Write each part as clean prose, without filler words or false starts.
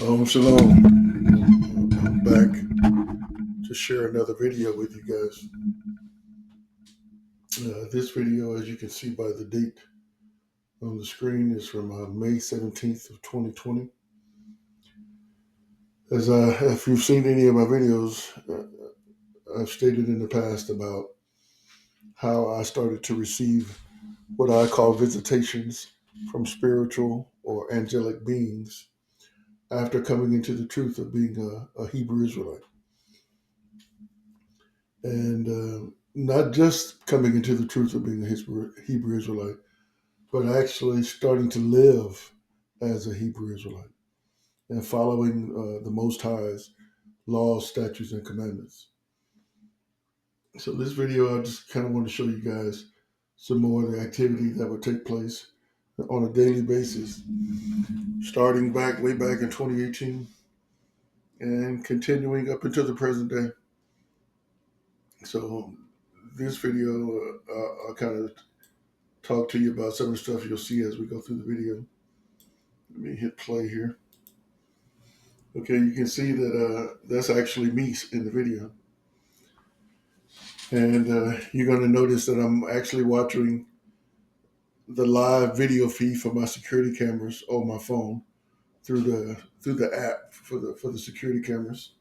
Shalom. I'm back to share another video with you guys. This video, as you can see by the date on the screen, is from May 17th of 2020. If you've seen any of my videos, I've stated in the past about how I started to receive what I call visitations from spiritual or angelic beings after coming into the truth of being a Hebrew Israelite. And not just coming into the truth of being a Hebrew Israelite, but actually starting to live as a Hebrew Israelite and following the Most High's laws, statutes, and commandments. So this video, I just kind of want to show you guys some more of the activity that would take place on a daily basis, starting way back in 2018 and continuing up until the present day. So this video, I'll kind of talk to you about some of the stuff you'll see as we go through the video. Let me hit play here. Okay, you can see that that's actually me in the video. And you're going to notice that I'm actually watching the live video feed from my security cameras on my phone through the app for the security cameras,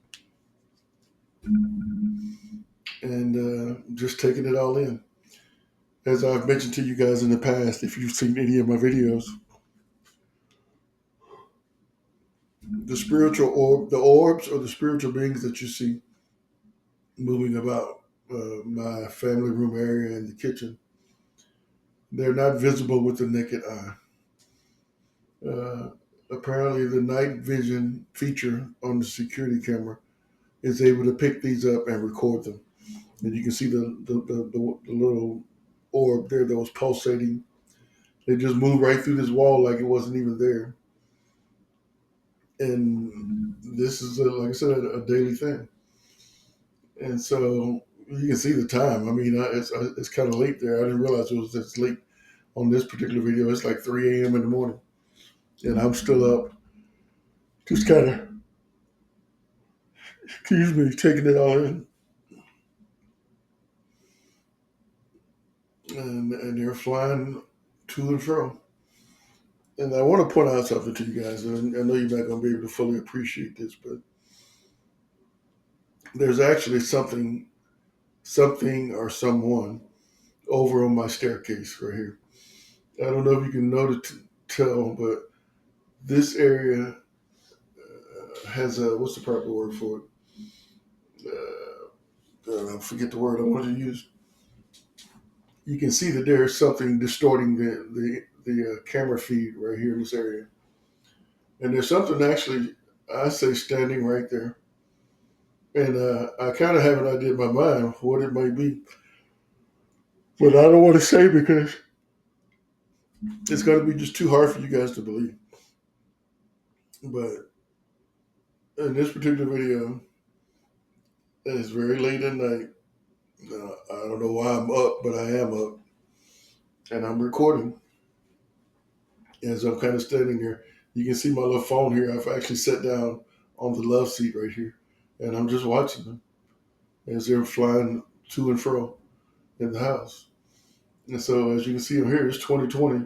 and just taking it all in. As I've mentioned to you guys in the past, if you've seen any of my videos, the orbs or the spiritual beings that you see moving about my family room area and the kitchen, they're not visible with the naked eye. Apparently, the night vision feature on the security camera is able to pick these up and record them. And you can see the little orb there that was pulsating. They just moved right through this wall like it wasn't even there. And this is, like I said, a daily thing. And so you can see the time. I mean, it's kind of late there. I didn't realize it was this late on this particular video. It's like 3 a.m. in the morning. And I'm still up, just kind of, excuse me, taking it all in. And they're flying to and fro. And I want to point out something to you guys. And I know you're not going to be able to fully appreciate this, but there's actually something or someone over on my staircase right here. I don't know if you can tell, but this area has what's the proper word for it? I forget the word I wanted to use. You can see that there's something distorting the camera feed right here in this area. And there's something actually, I say, standing right there. And I kind of have an idea in my mind what it might be. But I don't want to say because it's going to be just too hard for you guys to believe. But in this particular video, it's very late at night. I don't know why I'm up, but I am up. And I'm recording. As I'm kind of standing there, you can see my little phone here. I've actually sat down on the love seat right here. And I'm just watching them as they're flying to and fro in the house. And so as you can see here, it's 2020.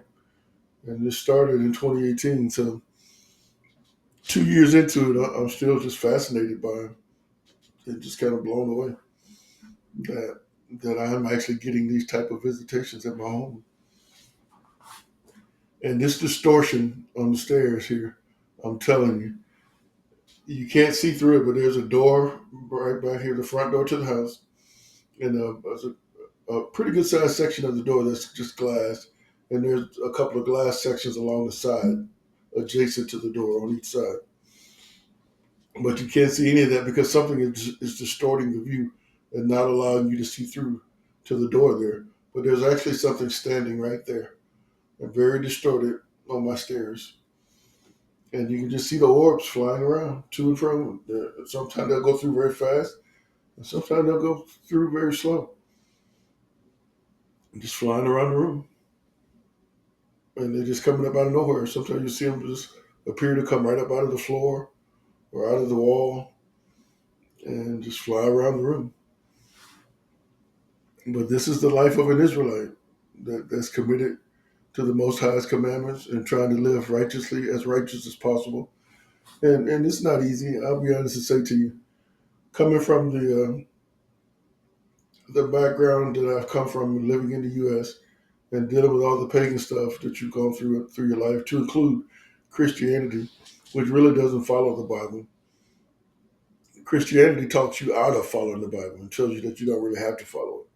And this started in 2018. So 2 years into it, I'm still just fascinated by it and just kind of blown away that I'm actually getting these type of visitations at my home. And this distortion on the stairs here, I'm telling you, you can't see through it, but there's a door right back here, the front door to the house, and there's a pretty good sized section of the door that's just glass, and there's a couple of glass sections along the side, adjacent to the door on each side. But you can't see any of that because something is distorting the view and not allowing you to see through to the door there. But there's actually something standing right there and very distorted on my stairs. And you can just see the orbs flying around to and from. Sometimes they'll go through very fast, and sometimes they'll go through very slow. And just flying around the room. And they're just coming up out of nowhere. Sometimes you see them just appear to come right up out of the floor, or out of the wall and just fly around the room. But this is the life of an Israelite that's committed to the Most High's commandments and trying to live righteously, as righteous as possible. And it's not easy. I'll be honest and say to you, coming from the background that I've come from, living in the U.S. and dealing with all the pagan stuff that you've gone through your life, to include Christianity, which really doesn't follow the Bible. Christianity talks you out of following the Bible and tells you that you don't really have to follow it.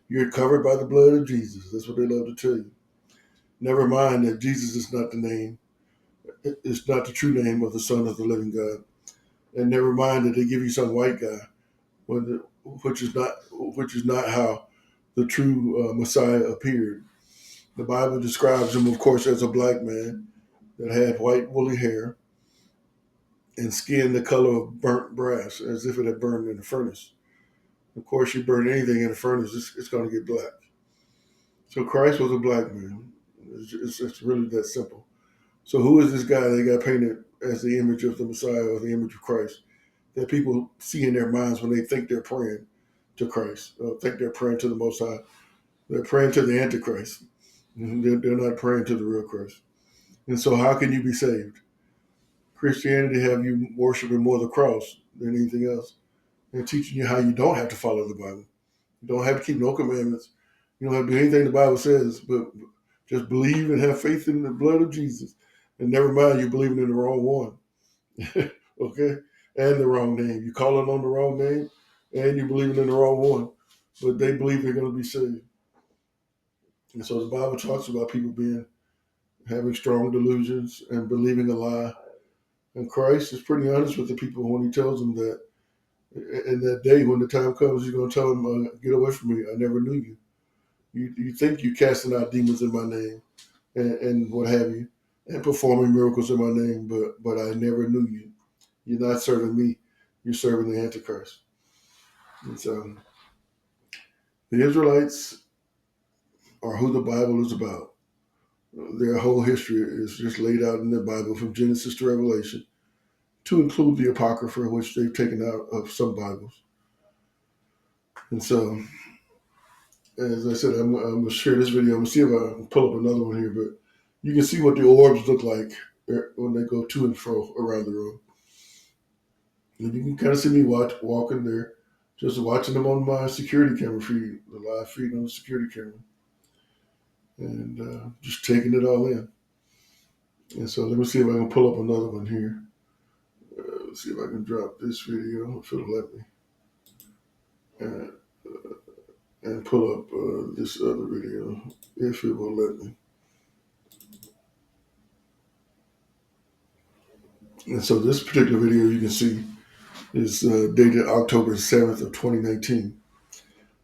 You're covered by the blood of Jesus. That's what they love to tell you. Never mind that Jesus is not the name. It's not the true name of the Son of the living God. And never mind that they give you some white guy, which is not how the true Messiah appeared. The Bible describes him, of course, as a black man that had white woolly hair and skin the color of burnt brass, as if it had burned in a furnace. Of course, you burn anything in a furnace, it's going to get black. So Christ was a black man. It's really that simple. So who is this guy that got painted as the image of the Messiah or the image of Christ that people see in their minds when they think they're praying to Christ, or think they're praying to the Most High? They're praying to the Antichrist. They're not praying to the real Christ. And so how can you be saved? Christianity have you worshiping more the cross than anything else, and teaching you how you don't have to follow the Bible. You don't have to keep no commandments. You don't have to do anything the Bible says, but just believe and have faith in the blood of Jesus. And never mind you believing in the wrong one. Okay? And the wrong name. You calling on the wrong name and you believing in the wrong one. But they believe they're going to be saved. And so the Bible talks about people having strong delusions and believing a lie. And Christ is pretty honest with the people when he tells them that in that day, when the time comes, he's going to tell them, get away from me. I never knew you. You think you're casting out demons in my name and what have you, and performing miracles in my name, but I never knew you. You're not serving me. You're serving the Antichrist. And so the Israelites are who the Bible is about. Their whole history is just laid out in the Bible from Genesis to Revelation, to include the Apocrypha, which they've taken out of some Bibles. And so, as I said, I'm going to share this video. I'm going to see if I can pull up another one here, but you can see what the orbs look like when they go to and fro around the room. And you can kind of see me walking there, just watching them on my security camera feed, the live feed on the security camera, and just taking it all in. And so let me see if I can pull up another one here. Let's see if I can drop this video, if it'll let me. And pull up this other video, if it will let me. And so this particular video you can see is dated October 7th of 2019.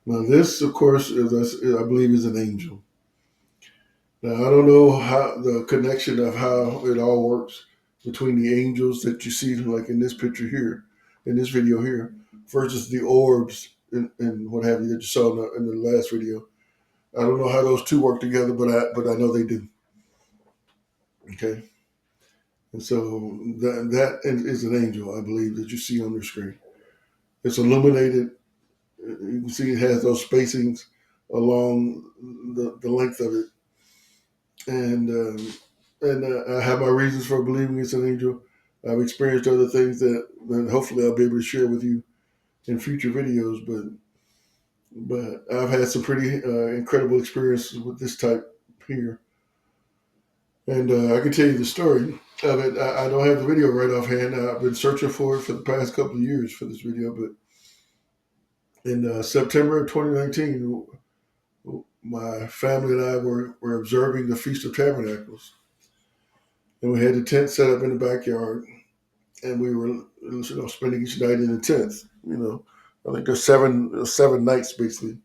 Now this, of course, I believe is an angel. Now I don't know how the connection of how it all works between the angels that you see, like in this picture here, in this video here, versus the orbs and what have you that you saw in the last video. I don't know how those two work together, but I know they do. Okay. And so that is an angel, I believe, that you see on the screen. It's illuminated. You can see it has those spacings along the length of it. And I have my reasons for believing it's an angel. I've experienced other things that hopefully I'll be able to share with you in future videos. But I've had some pretty incredible experiences with this type here. And I can tell you the story of it. I don't have the video right offhand. I've been searching for it for the past couple of years for this video. But in September of 2019, my family and I were observing the Feast of Tabernacles. And we had the tent set up in the backyard. And we were spending each night in the tent. I think there's seven nights basically.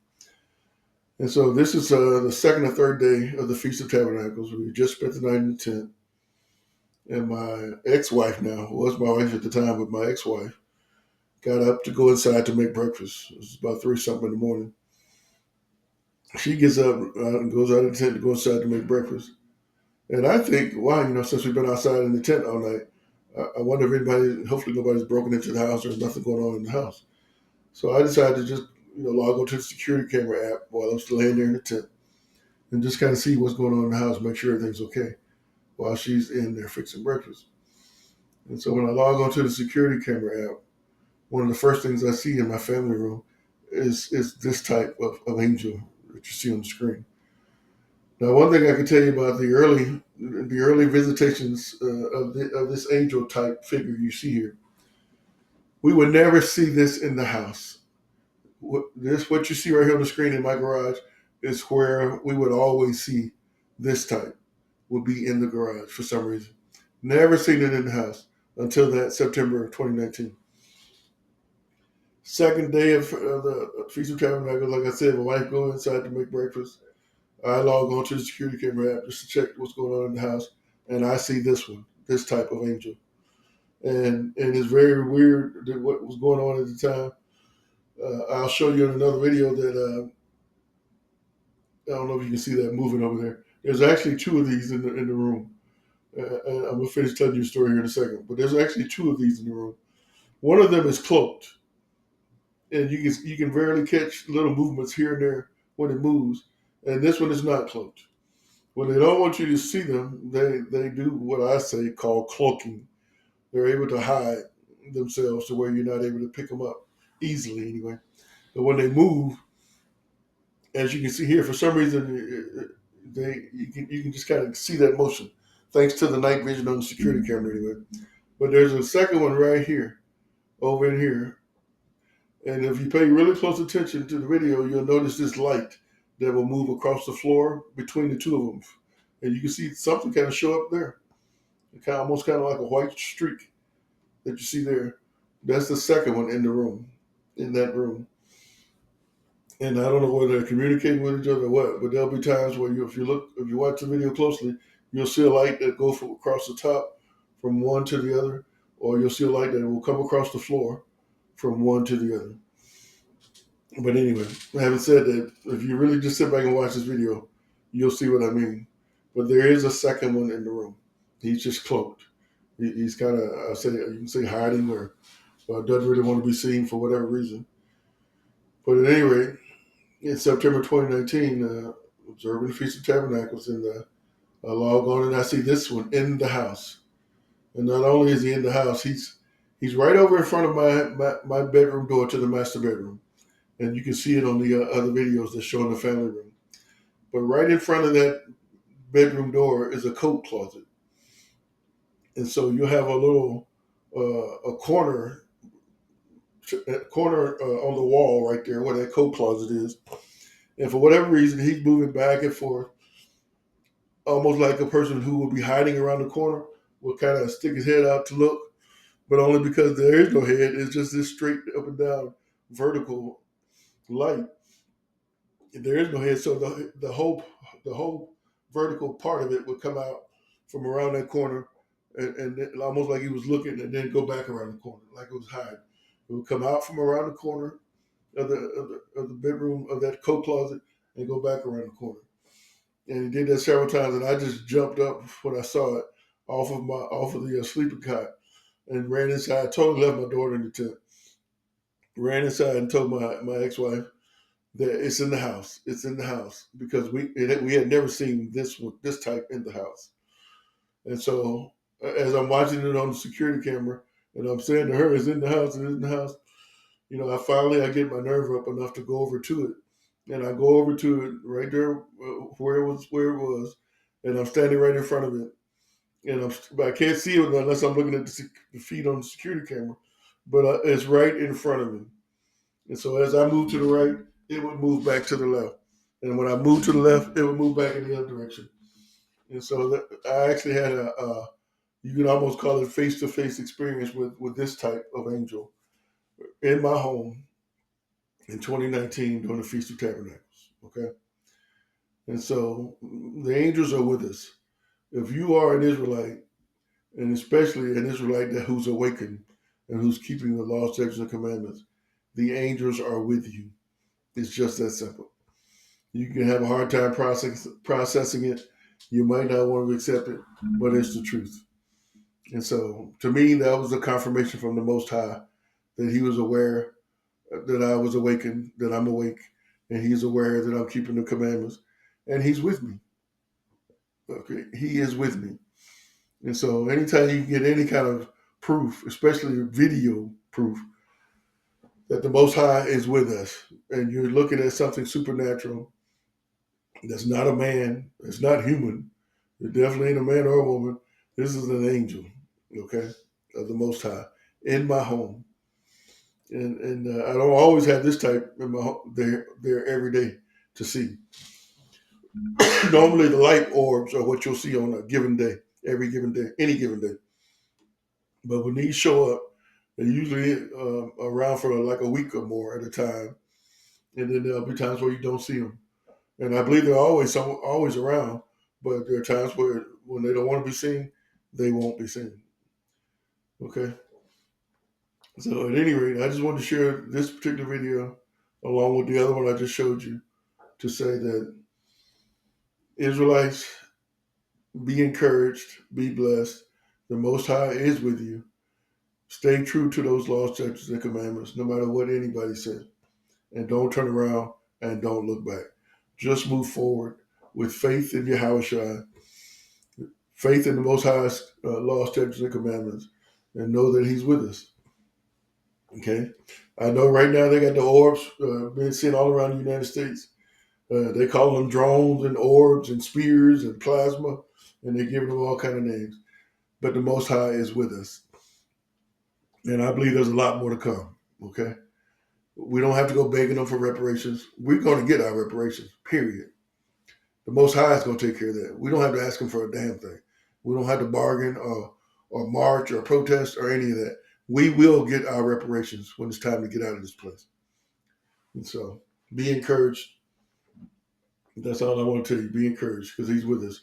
And so this is the second or third day of the Feast of Tabernacles. We just spent the night in the tent. And my ex-wife now, was my wife at the time, but my ex-wife got up to go inside to make breakfast. It was about 3-something in the morning. She gets up and goes out of the tent to go inside to make breakfast. And I think, wow, since we've been outside in the tent all night, I wonder if anybody, hopefully nobody's broken into the house. There's nothing going on in the house. So I decided to just log onto the security camera app while I'm still laying there in the tent and just kind of see what's going on in the house, make sure everything's okay while she's in there fixing breakfast. And so when I log onto the security camera app, one of the first things I see in my family room is this type of angel that you see on the screen. Now, one thing I can tell you about the early visitations of this angel type figure you see here, we would never see this in the house. What you see right here on the screen in my garage is where we would always see this type would be in the garage for some reason. Never seen it in the house until that September of 2019. Second day of the Feast of Tabernacles, like I said, my wife goes inside to make breakfast. I log on to the security camera app just to check what's going on in the house, and I see this type of angel, and it's very weird that what was going on at the time. I'll show you in another video that I don't know if you can see that moving over there. There's actually two of these in the room. And I'm gonna finish telling you the story here in a second, but there's actually two of these in the room. One of them is cloaked, and you can barely catch little movements here and there when it moves, and this one is not cloaked. When they don't want you to see them, they do what I say call cloaking. They're able to hide themselves to where you're not able to pick them up easily anyway. But when they move, as you can see here, for some reason you can just kind of see that motion, thanks to the night vision on the security camera anyway. But there's a second one right here, over in here, and if you pay really close attention to the video, you'll notice this light that will move across the floor between the two of them, and you can see something kind of show up there. Almost kind of like a white streak that you see there. That's the second one in the room, in that room. And I don't know whether they're communicating with each other or what, but there'll be times where if you watch the video closely, you'll see a light that goes across the top from one to the other, or you'll see a light that will come across the floor from one to the other. But anyway, having said that, if you really just sit back and watch this video, you'll see what I mean. But there is a second one in the room. He's just cloaked. He's kind of, you can say hiding or doesn't really want to be seen for whatever reason. But at any rate, in September 2019, observing the Feast of Tabernacles, and I log on and I see this one in the house. And not only is he in the house, he's right over in front of my bedroom door to the master bedroom. And you can see it on the other videos that show in the family room. But right in front of that bedroom door is a coat closet. And so you have a little a corner on the wall right there where that coat closet is. And for whatever reason, he's moving back and forth, almost like a person who will be hiding around the corner, will kind of stick his head out to look, but only because there is no head. It's just this straight up and down vertical light. There is no head, so the whole vertical part of it would come out from around that corner, and almost like he was looking, and then go back around the corner, like it was hiding. It would come out from around the corner of the bedroom of that coat closet and go back around the corner. And he did that several times, and I just jumped up when I saw it off of the sleeping cot and ran inside. I totally left my daughter in the tent. Ran inside and told my ex-wife that it's in the house. It's in the house because we had never seen this type in the house. And so as I'm watching it on the security camera, and I'm saying to her, "It's in the house. It's in the house." I get my nerve up enough to go over to it, and I go over to it right there where it was, and I'm standing right in front of it, but I can't see it unless I'm looking at the feet on the security camera, but it's right in front of me. And so as I move to the right, it would move back to the left, and when I move to the left, it would move back in the other direction. And so I actually had you can almost call it face-to-face experience with this type of angel in my home in 2019 during the Feast of Tabernacles. Okay. And so the angels are with us. If you are an Israelite, and especially an Israelite who's awakened and who's keeping the law, statutes, and commandments, the angels are with you. It's just that simple. You can have a hard time processing it. You might not want to accept it, but it's the truth. And so to me, that was a confirmation from the Most High that he was aware that I was awakened, that I'm awake, and he's aware that I'm keeping the commandments, and he's with me. Okay, he is with me. And so anytime you get any kind of proof, especially video proof, that the Most High is with us, and you're looking at something supernatural that's not a man, it's not human, it definitely ain't a man or a woman. This is an angel, okay, of the Most High in my home. And I don't always have this type in my home, there every day to see. Normally, the light orbs are what you'll see on a given day, every given day, any given day. But when these show up, they're usually around for like a week or more at a time, and then there'll be times where you don't see them. And I believe they're always around, but there are times where when they don't want to be seen, they won't be seen. Okay. So at any rate, I just wanted to share this particular video along with the other one I just showed you to say that Israelites, be encouraged, be blessed. The Most High is with you. Stay true to those laws, statutes, and commandments, no matter what anybody says. And don't turn around and don't look back. Just move forward with faith in Yahawashi, faith in the Most High's laws, statutes, and commandments, and know that He's with us. Okay? I know right now they got the orbs being seen all around the United States. They call them drones and orbs and spears and plasma, and they're giving them all kind of names. But the Most High is with us. And I believe there's a lot more to come. Okay? We don't have to go begging them for reparations. We're going to get our reparations, period. The Most High is going to take care of that. We don't have to ask Him for a damn thing. We don't have to bargain or march or protest or any of that. We will get our reparations when it's time to get out of this place. And so be encouraged. That's all I want to tell you. Be encouraged because He's with us.